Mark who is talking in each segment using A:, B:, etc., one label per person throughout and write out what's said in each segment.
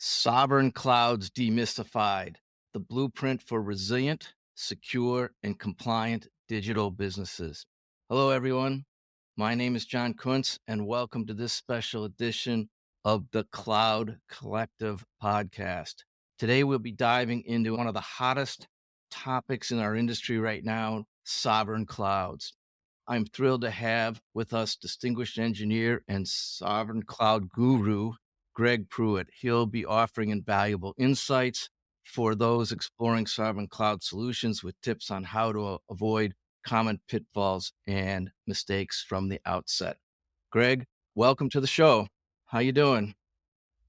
A: Sovereign Clouds Demystified, the blueprint for resilient, secure, and compliant digital businesses. Hello, everyone. My name is John Kuntz, and welcome to this special edition of the Cloud Collective podcast. Today, we'll be diving into one of the hottest topics in our industry right now, sovereign clouds. I'm thrilled to have with us distinguished engineer and sovereign cloud guru, Greg Pruitt. He'll be offering invaluable insights for those exploring sovereign cloud solutions with tips on how to avoid common pitfalls and mistakes from the outset. Greg, welcome to the show. How you doing?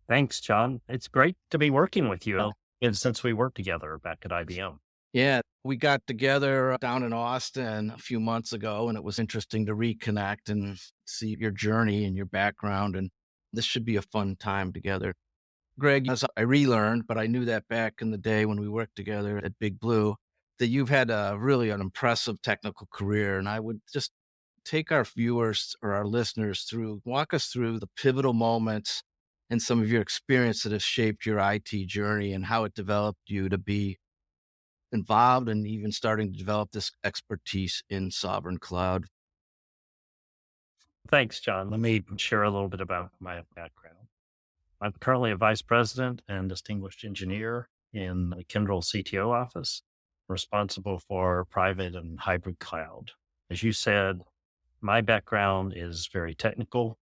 B: Thanks, John. It's great to be working with you. And since we worked together back at IBM.
A: Yeah, we got together down in Austin a few months ago, and it was interesting to reconnect and see your journey and your background. And this should be a fun time together. Greg, as I relearned, but I knew that back in the day when we worked together at Big Blue, that you've had a really an impressive technical career. And I would just take our viewers or our listeners through, walk us through the pivotal moments and some of your experience that have shaped your IT journey and how it developed you to be involved and even starting to develop this expertise in sovereign cloud.
B: Thanks, John. Let me share a little bit about my background. I'm currently a vice president and distinguished engineer in the Kyndryl CTO office, responsible for private and hybrid cloud. As you said, my background is very technical.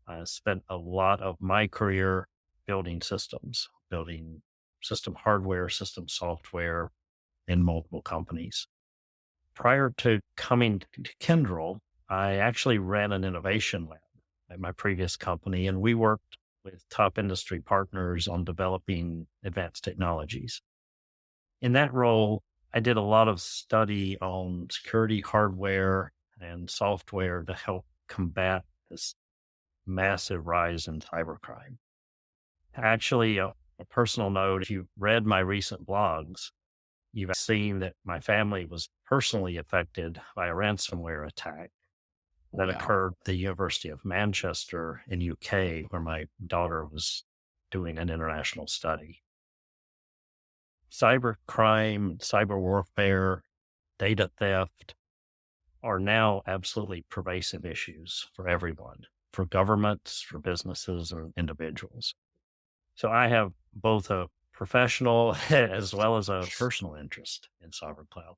B: I spent a lot of my career building systems, building system hardware, system software in multiple companies. Prior to coming to Kyndryl, I actually ran an innovation lab at my previous company, and we worked with top industry partners on developing advanced technologies. In that role, I did a lot of study on security hardware and software to help combat this massive rise in cybercrime. Actually, a personal note, if you read my recent blogs, you've seen that my family was personally affected by a ransomware attack that
A: Wow.
B: occurred at the University of Manchester in UK, where my daughter was doing an international study. Cybercrime, cyber warfare, data theft are now absolutely pervasive issues for everyone, for governments, for businesses, or individuals. So I have both a professional as well as a personal interest in sovereign cloud.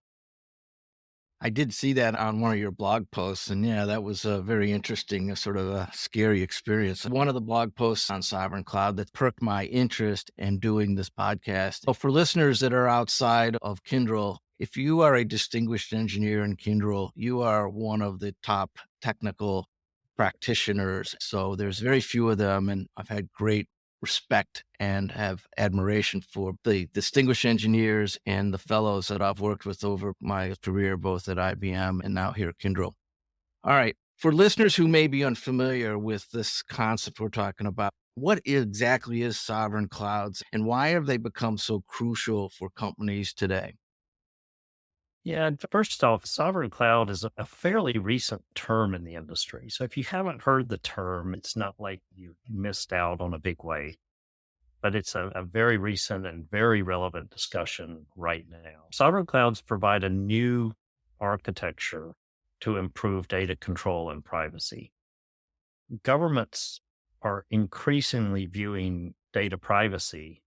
A: I did see that on one of your blog posts, and yeah, that was a very interesting, sort of a scary experience. One of the blog posts on Sovereign Cloud that perked my interest in doing this podcast. So for listeners that are outside of Kyndryl, if you are a distinguished engineer in Kyndryl, you are one of the top technical practitioners. So there's very few of them, and I've had great respect and have admiration for the distinguished engineers and the fellows that I've worked with over my career, both at IBM and now here at Kyndryl. All right. For listeners who may be unfamiliar with this concept we're talking about, what exactly is sovereign clouds and why have they become so crucial for companies today?
B: Yeah, and first off, sovereign cloud is a fairly recent term in the industry. So if you haven't heard the term, it's not like you missed out on a big way, but it's a very recent and very relevant discussion right now. Sovereign clouds provide a new architecture to improve data control and privacy. Governments are increasingly viewing data privacy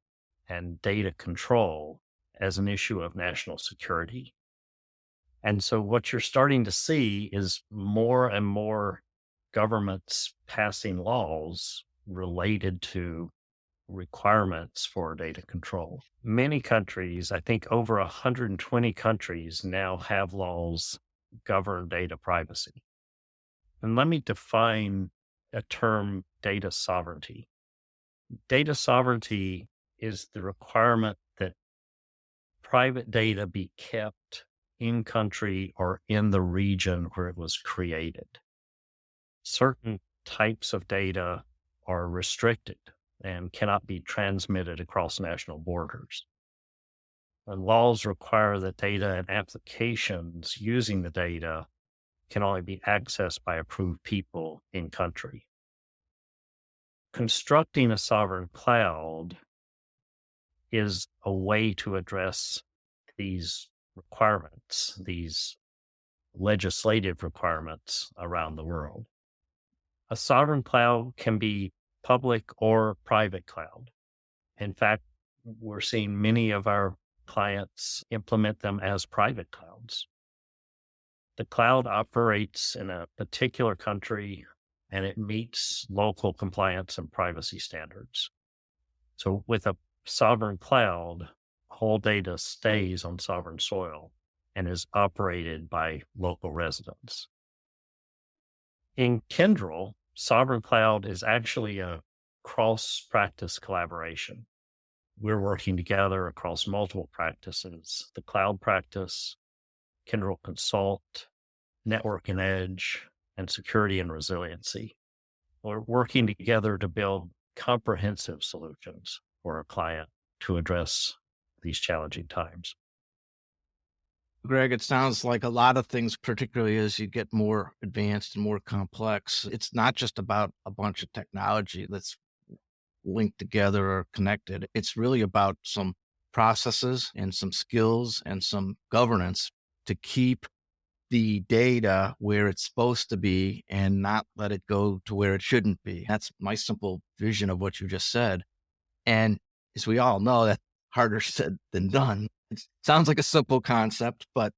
B: and data control as an issue of national security. And so what you're starting to see is more and more governments passing laws related to requirements for data control. Many countries, I think over 120 countries now have laws govern data privacy. And let me define a term, data sovereignty. Data sovereignty is the requirement that private data be kept in country or in the region where it was created. Certain types of data are restricted and cannot be transmitted across national borders. And laws require that data and applications using the data can only be accessed by approved people in country. Constructing a sovereign cloud is a way to address these requirements, these legislative requirements around the world. A sovereign cloud can be public or private cloud. In fact, we're seeing many of our clients implement them as private clouds. The cloud operates in a particular country and it meets local compliance and privacy standards. So with a sovereign cloud, whole data stays on sovereign soil and is operated by local residents. In Kyndryl, sovereign cloud is actually a cross practice collaboration. We're working together across multiple practices, the cloud practice, Kyndryl Consult, Network and Edge, and security and resiliency. We're working together to build comprehensive solutions for our client to address these challenging times.
A: Greg, it sounds like a lot of things, particularly as you get more advanced and more complex. It's not just about a bunch of technology that's linked together or connected. It's really about some processes and some skills and some governance to keep the data where it's supposed to be and not let it go to where it shouldn't be. That's my simple vision of what you just said. And as we all know, that's harder said than done. It sounds like a simple concept, but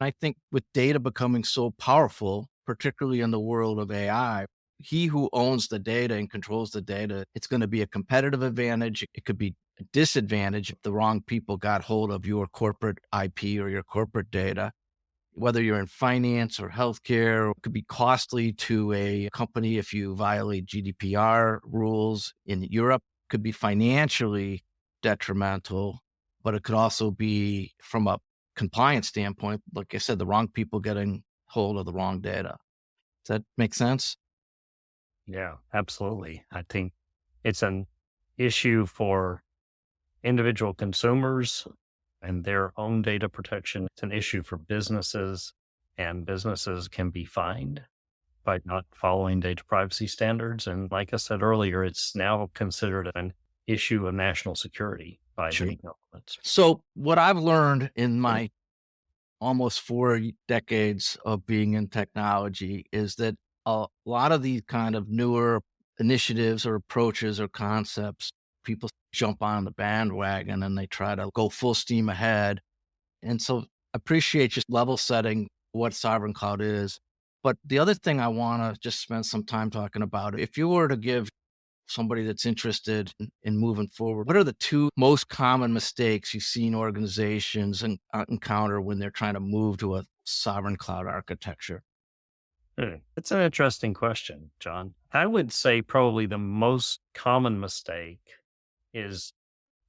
A: I think with data becoming so powerful, particularly in the world of AI, he who owns the data and controls the data, it's going to be a competitive advantage. It could be a disadvantage if the wrong people got hold of your corporate IP or your corporate data. Whether you're in finance or healthcare, it could be costly to a company if you violate GDPR rules in Europe, could be financially detrimental, but it could also be from a compliance standpoint, like I said, the wrong people getting hold of the wrong data. Does that make sense?
B: Yeah, absolutely. I think it's an issue for individual consumers and their own data protection. It's an issue for businesses, and businesses can be fined by not following data privacy standards. And like I said earlier, it's now considered an issue of national security by
A: Sure.
B: many governments.
A: So what I've learned in my almost 4 decades of being in technology is that a lot of these kind of newer initiatives or approaches or concepts, people jump on the bandwagon and they try to go full steam ahead. And so appreciate just level setting what sovereign cloud is. But the other thing I want to just spend some time talking about, if you were to give somebody that's interested in moving forward, what are the two most common mistakes you've seen organizations encounter when they're trying to move to a sovereign cloud architecture?
B: It's an interesting question, John. I would say probably the most common mistake is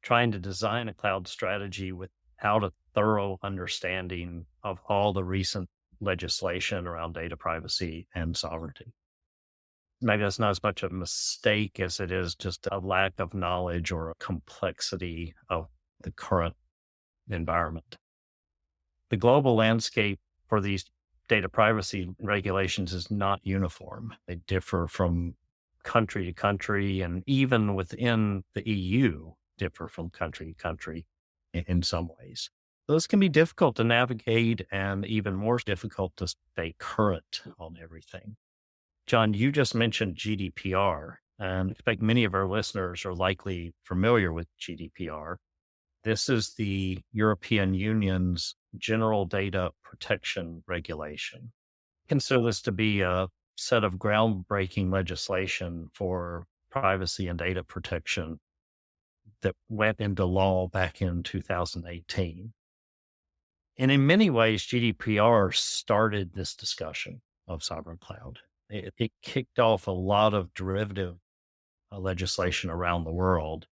B: trying to design a cloud strategy without a thorough understanding of all the recent legislation around data privacy and sovereignty. Maybe that's not as much a mistake as it is just a lack of knowledge or a complexity of the current environment. The global landscape for these data privacy regulations is not uniform. They differ from country to country, and even within the EU, differ from country to country in some ways. Those can be difficult to navigate and even more difficult to stay current on everything. John, you just mentioned GDPR, and I expect many of our listeners are likely familiar with GDPR. This is the European Union's General Data Protection Regulation. Consider this to be a set of groundbreaking legislation for privacy and data protection that went into law back in 2018. And in many ways, GDPR started this discussion of sovereign cloud. It kicked off a lot of derivative legislation around the world.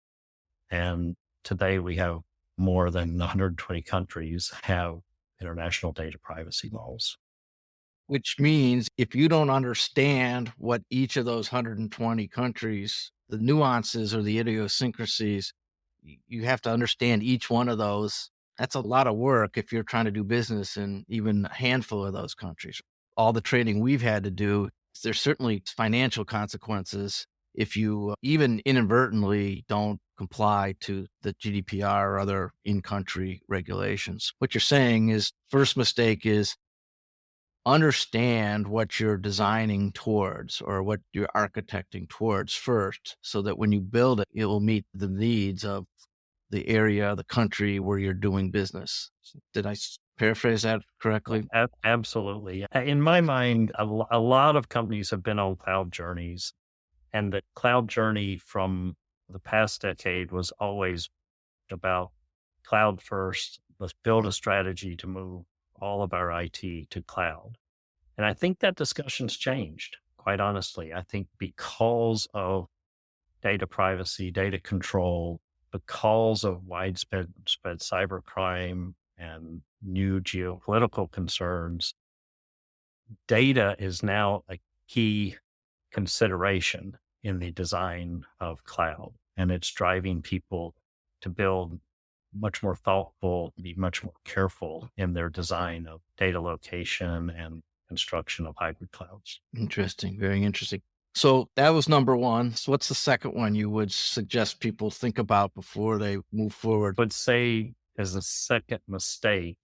B: And today we have more than 120 countries have international data privacy laws.
A: Which means if you don't understand what each of those 120 countries, the nuances or the idiosyncrasies, you have to understand each one of those. That's a lot of work if you're trying to do business in even a handful of those countries. All the training we've had to do, there's certainly financial consequences if you even inadvertently don't comply to the GDPR or other in-country regulations. What you're saying is first mistake is understand what you're designing towards or what you're architecting towards first so that when you build it, it will meet the needs of the area, the country where you're doing business. Did I paraphrase that correctly?
B: Absolutely. In my mind, a lot of companies have been on cloud journeys, and the cloud journey from the past decade was always about cloud first. Let's build a strategy to move all of our IT to cloud. And I think that discussion's changed, quite honestly. I think because of data privacy, data control, because of widespread cybercrime and new geopolitical concerns, data is now a key consideration in the design of cloud. And it's driving people to build much more thoughtful, be much more careful in their design of data location and construction of hybrid clouds.
A: Interesting. Very interesting. So that was number one. So what's the second one you would suggest people think about before they move forward?
B: Would say as a second mistake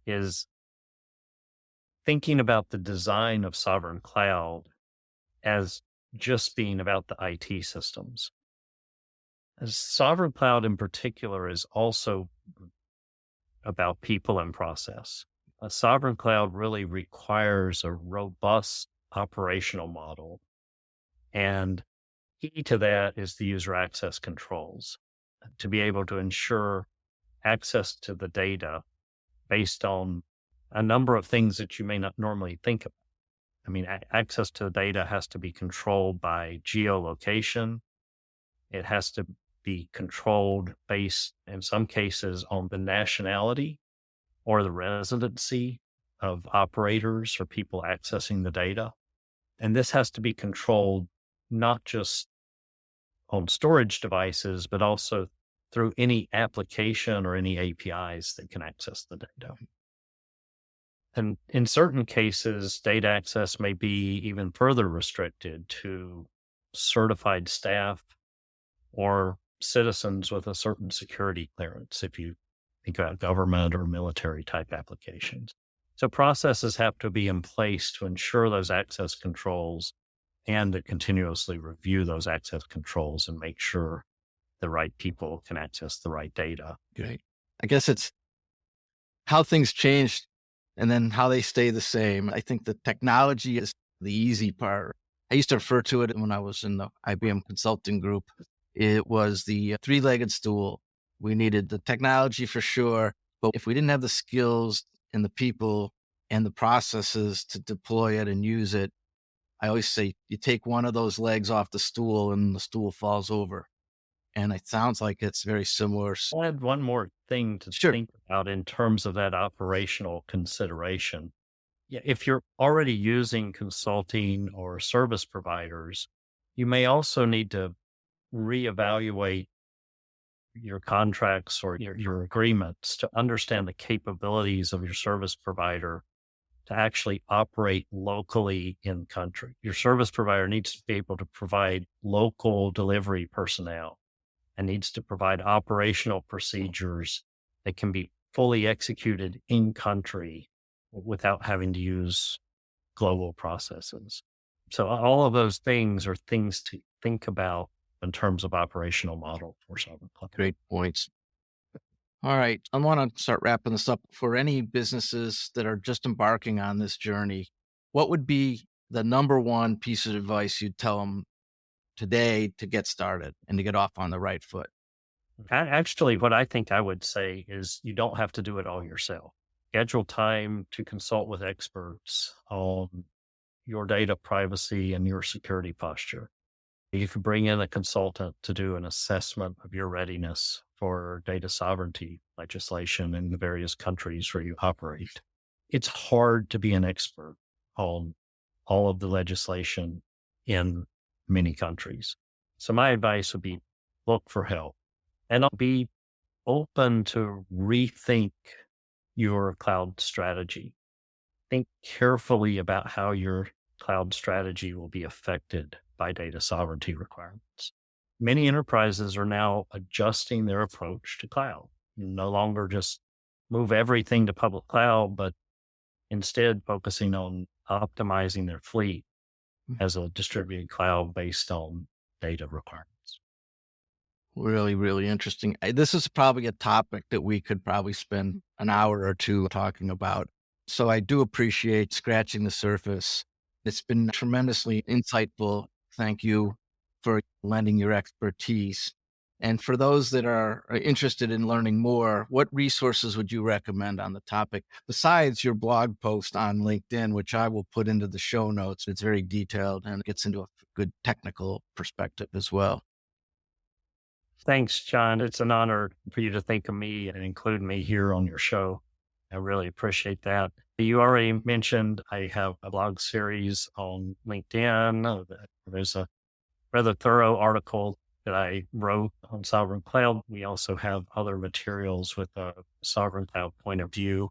B: is thinking about the design of sovereign cloud as just being about the IT systems. As sovereign cloud in particular is also about people and process. A sovereign cloud really requires a robust operational model. And key to that is the user access controls to be able to ensure access to the data based on a number of things that you may not normally think of. I mean, access to the data has to be controlled by geolocation. It has to be controlled based, in some cases, on the nationality or the residency of operators or people accessing the data. And this has to be controlled not just on storage devices, but also through any application or any APIs that can access the data. And in certain cases, data access may be even further restricted to certified staff or citizens with a certain security clearance, if you think about government or military type applications. So processes have to be in place to ensure those access controls and to continuously review those access controls and make sure the right people can access the right data.
A: Great. I guess it's how things change and then how they stay the same. I think the technology is the easy part. I used to refer to it when I was in the IBM consulting group. It was the three-legged stool. We needed the technology for sure, but if we didn't have the skills and the people and the processes to deploy it and use it, I always say you take one of those legs off the stool and the stool falls over. And it sounds like it's very similar.
B: I'll add one more thing to
A: Sure.
B: think about in terms of that operational consideration. Yeah, if you're already using consulting or service providers, you may also need to reevaluate your contracts or your agreements to understand the capabilities of your service provider to actually operate locally in country. Your service provider needs to be able to provide local delivery personnel and needs to provide operational procedures that can be fully executed in country without having to use global processes. So all of those things are things to think about in terms of operational model for sovereign cloud.
A: Great points. All right. I want to start wrapping this up. For any businesses that are just embarking on this journey, what would be the number one piece of advice you'd tell them today to get started and to get off on the right foot?
B: Actually, what I think I would say is you don't have to do it all yourself. Schedule time to consult with experts on your data privacy and your security posture. You could bring in a consultant to do an assessment of your readiness for data sovereignty legislation in the various countries where you operate. It's hard to be an expert on all of the legislation in many countries. So my advice would be look for help and be open to rethink your cloud strategy. Think carefully about how your cloud strategy will be affected by data sovereignty requirements. Many enterprises are now adjusting their approach to cloud. No longer just move everything to public cloud, but instead focusing on optimizing their fleet as a distributed cloud based on data requirements.
A: Really, really interesting. This is probably a topic that we could probably spend an hour or two talking about. So I do appreciate scratching the surface. It's been tremendously insightful. Thank you for lending your expertise. And for those that are interested in learning more, what resources would you recommend on the topic besides your blog post on LinkedIn, which I will put into the show notes? It's very detailed and gets into a good technical perspective as well.
B: Thanks, John. It's an honor for you to think of me and include me here on your show. I really appreciate that. You already mentioned I have a blog series on LinkedIn. There's a rather thorough article that I wrote on Sovereign Cloud. We also have other materials with a Sovereign Cloud point of view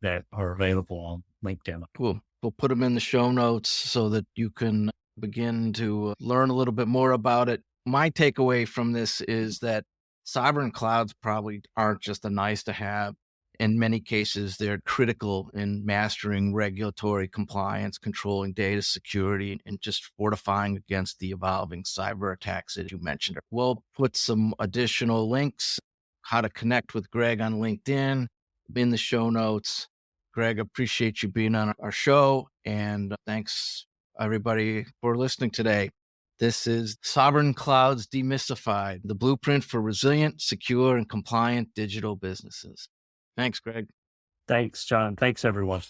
B: that are available on LinkedIn.
A: Cool. We'll put them in the show notes so that you can begin to learn a little bit more about it. My takeaway from this is that sovereign clouds probably aren't just a nice to have. In many cases, they're critical in mastering regulatory compliance, controlling data security, and just fortifying against the evolving cyber attacks, as you mentioned. We'll put some additional links, how to connect with Greg on LinkedIn, in the show notes. Greg, appreciate you being on our show. And thanks, everybody, for listening today. This is Sovereign Clouds Demystified, the blueprint for resilient, secure, and compliant digital businesses. Thanks, Greg.
B: Thanks, John. Thanks, everyone.